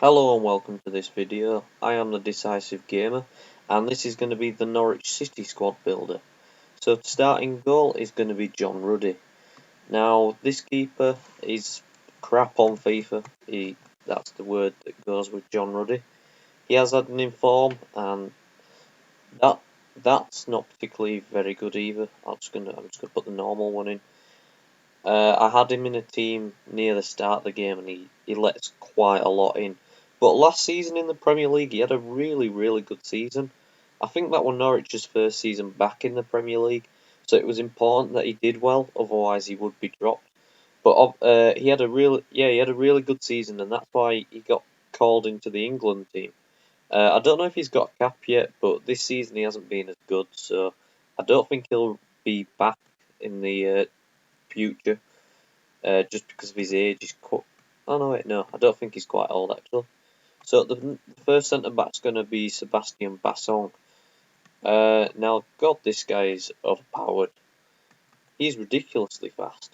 Hello and welcome to this video. I am the Decisive Gamer and this is going to be the Norwich City squad builder. So starting goal is going to be John Ruddy. Now this keeper is crap on FIFA. That's the word that goes with John Ruddy. He has had an inform and that that's not particularly very good either. I'm just gonna put the normal one in. I had him in a team near the start of the game and he lets quite a lot in. But last season in the Premier League, he had a really good season. I think that was Norwich's first season back in the Premier League, so it was important that he did well, otherwise he would be dropped. But he had a really good season, and that's why he got called into the England team. I don't know if he's got a cap yet, but this season he hasn't been as good, so I don't think he'll be back in the future. Just because of his age. Oh no, wait, no, I don't think he's quite old actually. So the first centre back's going to be Sebastian Bassong. Now, God, this guy is overpowered. He's ridiculously fast.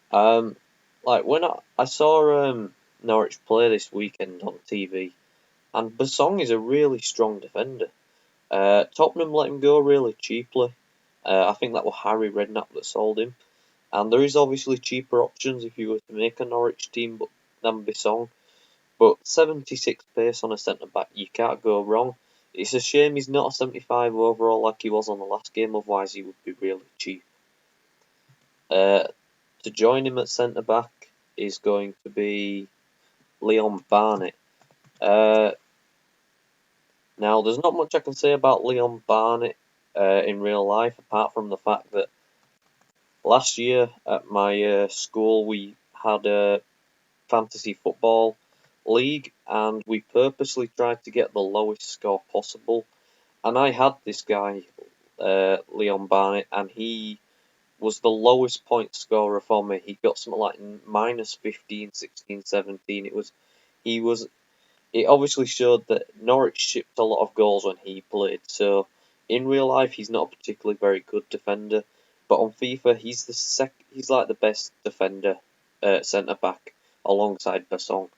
Um, like when I saw Norwich play this weekend on TV, and Bassong is a really strong defender. Tottenham let him go really cheaply. I think that was Harry Redknapp that sold him. And there is obviously cheaper options if you were to make a Norwich team than Bissong. But 76 pace on a centre back, you can't go wrong. It's a shame he's not a 75 overall like he was on the last game, otherwise he would be really cheap. To join him at centre back is going to be Leon Barnett. Now, there's not much I can say about Leon Barnett in real life, apart from the fact that last year at my school we had a fantasy football league and we purposely tried to get the lowest score possible. And I had this guy, Leon Barnett, and he was the lowest point scorer for me. He got something like minus 15, 16, 17. It obviously showed that Norwich shipped a lot of goals when he played. So in real life, he's not a particularly very good defender. But on FIFA, he's like the best defender, centre back alongside Basson.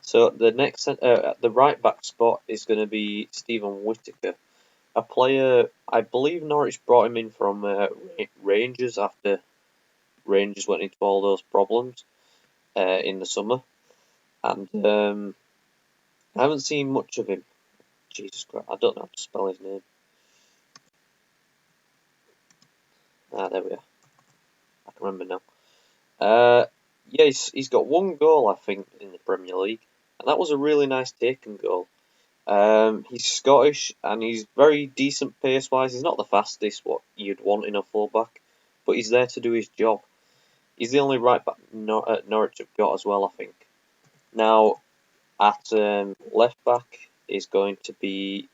So the right back spot is going to be Stephen Whittaker, a player I believe Norwich brought him in from Rangers after Rangers went into all those problems in the summer, and I haven't seen much of him. Jesus Christ, I don't know how to spell his name. There we are. I can remember now. Yeah, he's got one goal I think in the Premier League, and that was a really nice taken goal. He's Scottish and he's very decent pace wise. He's not the fastest, what you'd want in a fullback, but he's there to do his job. He's the only right back Norwich have got as well, I think. Now, at left back is going to be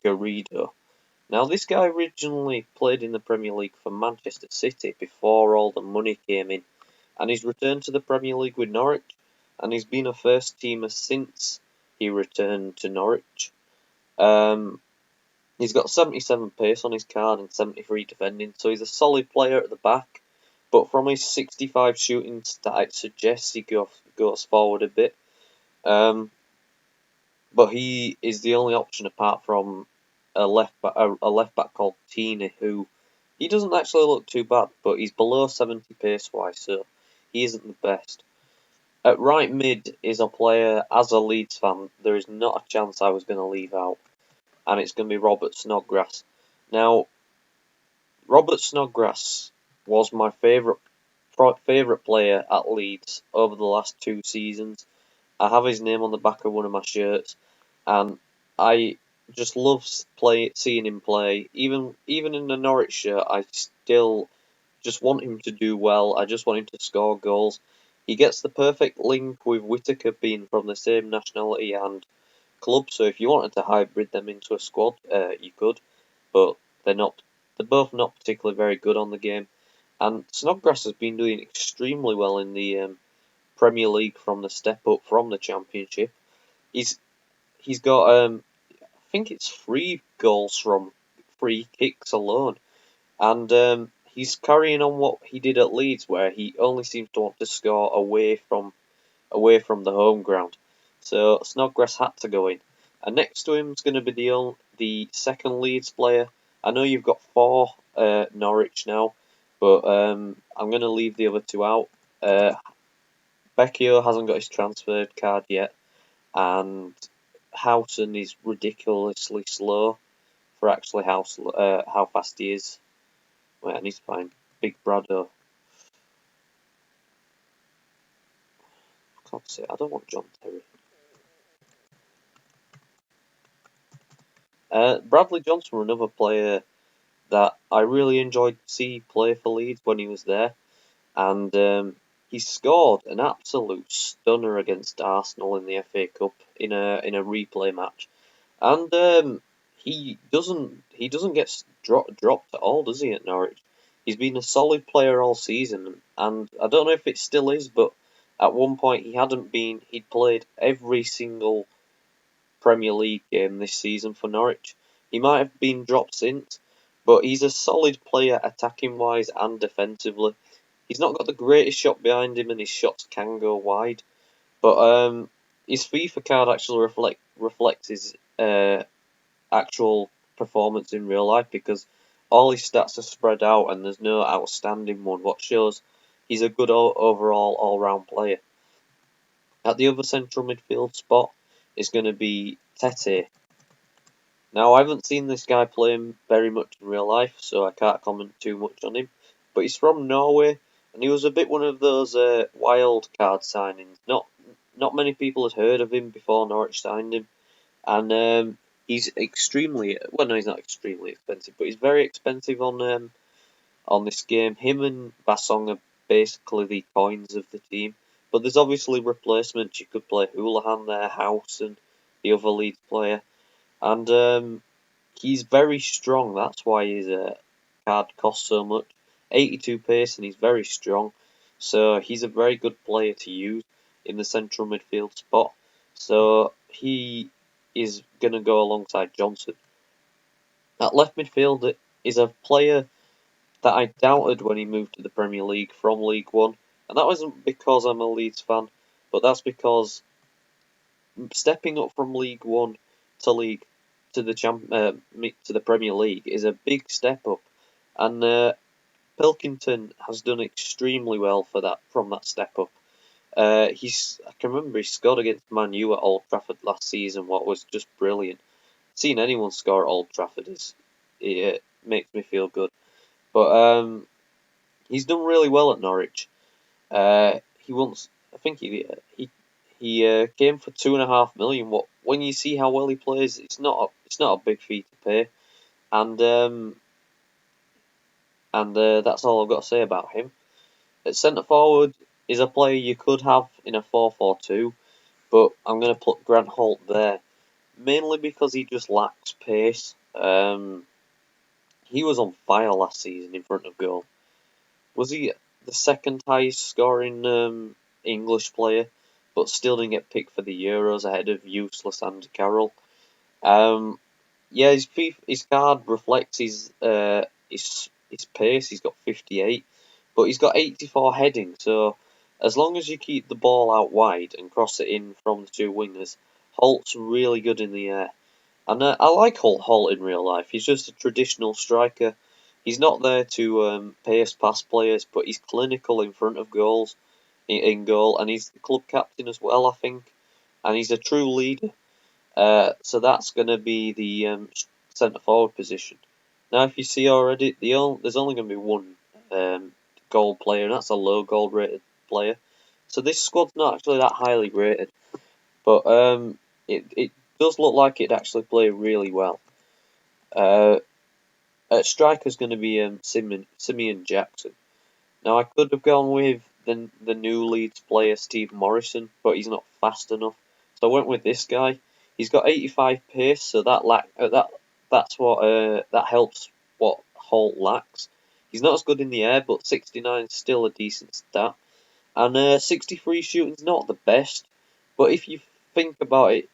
Garrido. Now, this guy originally played in the Premier League for Manchester City before all the money came in, and he's returned to the Premier League with Norwich, and he's been a first teamer since he returned to Norwich. He's got 77 pace on his card and 73 defending, so he's a solid player at the back. But from his 65 shooting stat, it suggests he goes forward a bit. But he is the only option apart from a left back called Tina, who he doesn't actually look too bad, but he's below 70 pace wise, so he isn't the best. At right mid is a player, as a Leeds fan, there is not a chance I was going to leave out, and it's going to be Robert Snodgrass. Now, Robert Snodgrass was my favourite player at Leeds over the last 2 seasons. I have his name on the back of one of my shirts, and I just love seeing him play. Even in the Norwich shirt, I still just want him to do well. I just want him to score goals. He gets the perfect link with Whittaker being from the same nationality and club. So if you wanted to hybrid them into a squad, you could, but they're not. They're both not particularly very good on the game. And Snodgrass has been doing extremely well in the Premier League from the step up from the Championship. He's got I think it's 3 goals from free kicks alone, and he's carrying on what he did at Leeds, where he only seems to want to score away from the home ground. So Snodgrass had to go in. And next to him is going to be the second Leeds player. I know you've got 4 Norwich now, but I'm going to leave the other 2 out. Becchio hasn't got his transfer card yet, and Houghton is ridiculously slow for actually how fast he is. Wait, I need to find Big Brado. Can't say I don't want John Terry. Bradley Johnson were another player that I really enjoyed to see play for Leeds when he was there, and he scored an absolute stunner against Arsenal in the FA Cup in a replay match, and he doesn't get dropped at all, does he, at Norwich? He's been a solid player all season, and I don't know if it still is, but at one point he'd played every single Premier League game this season for Norwich. He might have been dropped since, but he's a solid player attacking wise and defensively. He's not got the greatest shot behind him, and his shots can go wide. But his FIFA card actually reflects his actual performance in real life, because all his stats are spread out and there's no outstanding one, what shows he's a good overall all-round player. At the other central midfield spot is going to be Tete. Now, I haven't seen this guy play very much in real life, so I can't comment too much on him. But he's from Norway, and he was a bit one of those wild card signings. Not many people had heard of him before Norwich signed him, and he's extremely well. No, he's not extremely expensive, but he's very expensive on this game. Him and Basong are basically the coins of the team. But there's obviously replacements. You could play Houlihan there, House, and the other Leeds player. And he's very strong. That's why his card costs so much. 82 pace, and he's very strong. So he's a very good player to use in the central midfield spot. So he is going to go alongside Johnson. At left midfield is a player that I doubted when he moved to the Premier League from League One. And that wasn't because I'm a Leeds fan, but that's because stepping up from League One to to the Premier League is a big step up, and Pilkington has done extremely well from that step up. I can remember he scored against Man U at Old Trafford last season, what was just brilliant. Seeing anyone score at Old Trafford it makes me feel good. But he's done really well at Norwich. He once, I think he came for 2.5 million. What when you see how well he plays, it's not a big fee to pay, and that's all I've got to say about him. At centre forward is a player you could have in a 4-4-2, but I'm going to put Grant Holt there mainly because he just lacks pace. He was on fire last season in front of goal. Was he the second highest scoring English player, but still didn't get picked for the Euros ahead of useless Andy Carroll? Yeah, his card reflects his pace. He's got 58, but he's got 84 heading. So as long as you keep the ball out wide and cross it in from the 2 wingers, Holt's really good in the air. And I like Holt in real life. He's just a traditional striker. He's not there to pace past players, but he's clinical in front of goals, in goal, and he's the club captain as well, I think. And he's a true leader. So that's going to be the centre forward position. Now, if you see already, there's only going to be one gold player, and that's a low gold rated player. So this squad's not actually that highly rated, but it does look like it'd actually play really well. At striker's going to be Simeon Jackson. Now, I could have gone with the new Leeds player Steve Morrison, but he's not fast enough, so I went with this guy. He's got 85 pace, so that helps what Holt lacks. He's not as good in the air, but 69 is still a decent stat. And 63 shooting's not the best, but if you think about it,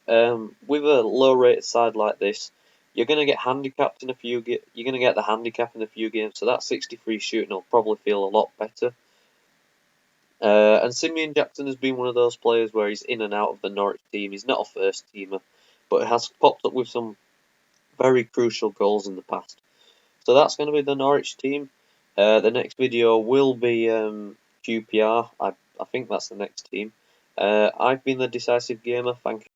with a low-rated side like this, you're gonna get handicapped in a few. You're gonna get the handicap in a few games, so that 63 shooting will probably feel a lot better. And Simeon Jackson has been one of those players where he's in and out of the Norwich team. He's not a first teamer, but has popped up with some very crucial goals in the past. So that's going to be the Norwich team. The next video will be QPR. I think that's the next team. I've been the Decisive Gamer. Thank you.